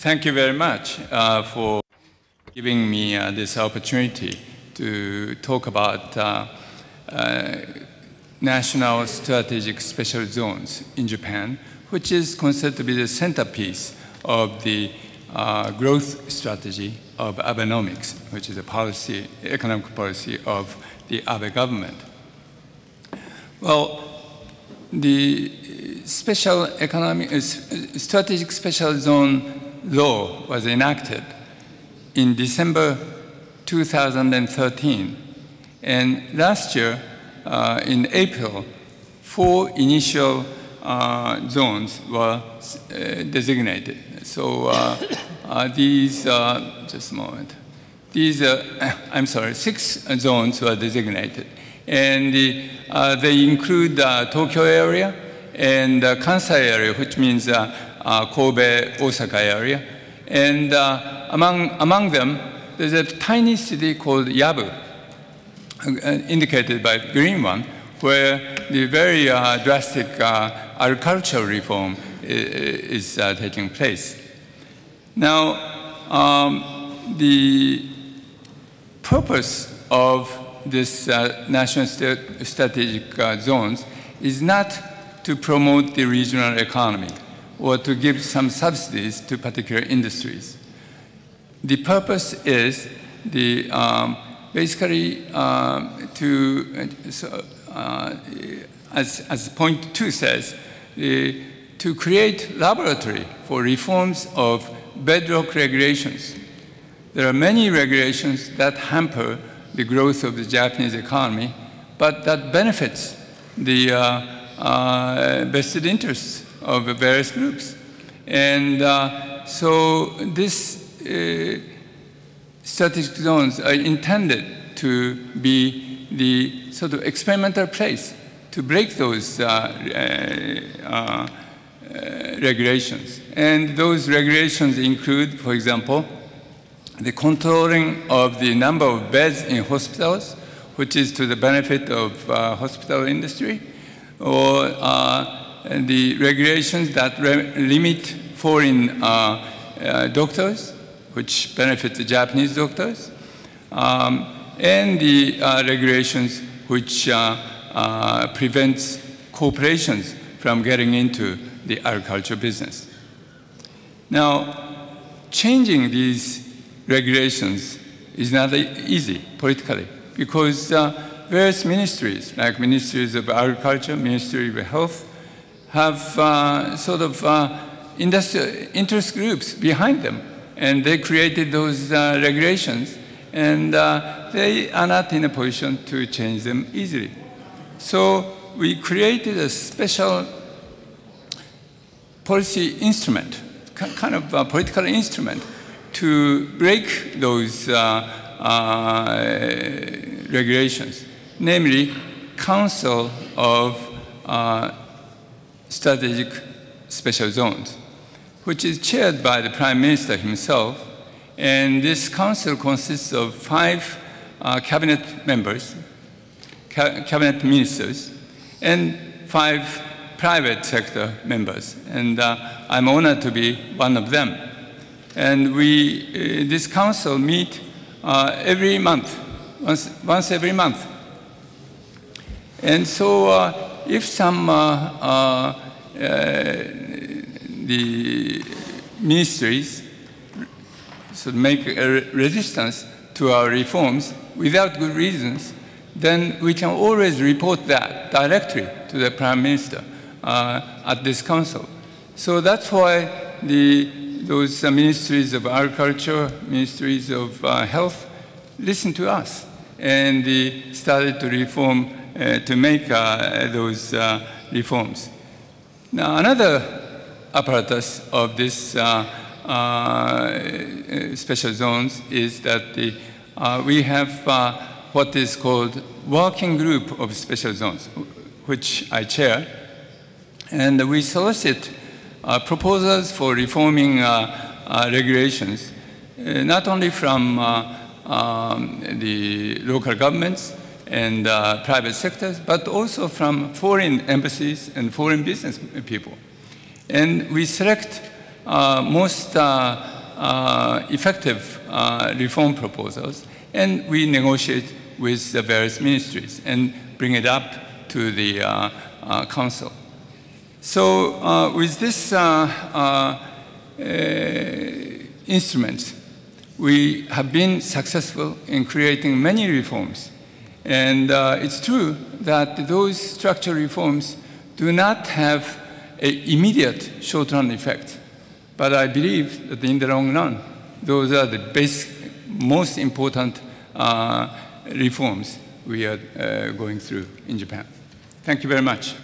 Thank you very much for giving me this opportunity to talk about national strategic special zones in Japan, which is considered to be the centerpiece of the growth strategy of Abenomics, which is a policy, economic policy of the Abe government. Well, the strategic special zone law was enacted in December 2013, and last year, in April, 4 initial zones were designated. So these, just a moment. These, I'm sorry, 6 zones were designated, and they include Tokyo area and Kansai area, which means Kobe, Osaka area, and among them, there's a tiny city called Yabu, indicated by the green one, where the very drastic agricultural reform is taking place. Now, the purpose of this national strategic zones is not to promote the regional economy or to give some subsidies to particular industries. The purpose is basically as point 2 says, to create laboratory for reforms of bedrock regulations. There are many regulations that hamper the growth of the Japanese economy, but that benefits the vested interests of various groups. And so these strategic zones are intended to be the sort of experimental place to break those regulations. And those regulations include, for example, the controlling of the number of beds in hospitals, which is to the benefit of hospital industry, or the regulations that limit foreign doctors, which benefit the Japanese doctors, and the regulations which prevents corporations from getting into the agriculture business. Now, changing these regulations is not easy politically, because various ministries, like ministries of agriculture, ministry of health, have sort of interest groups behind them, and they created those regulations, and they are not in a position to change them easily. So we created a special policy instrument, kind of a political instrument, to break those regulations, namely Council of Strategic Special Zones, which is chaired by the Prime Minister himself. And this council consists of 5 cabinet members, cabinet ministers, and 5 private sector members. And I'm honored to be one of them. And this council meet every month, once every month. And so if some the ministries should make a resistance to our reforms without good reasons, then we can always report that directly to the Prime Minister at this council. So that's why those ministries of agriculture, ministries of health, listen to us, and they started to reform, to make those reforms. Now, another apparatus of this special zones is that we have what is called working group of special zones, which I chair, and we solicit proposals for reforming regulations, not only from the local governments and private sectors, but also from foreign embassies and foreign business people. And we select most effective reform proposals, and we negotiate with the various ministries and bring it up to the council. So with this instrument, we have been successful in creating many reforms. And it's true that those structural reforms do not have an immediate short-run effect. But I believe that in the long run, those are the most important reforms we are going through in Japan. Thank you very much.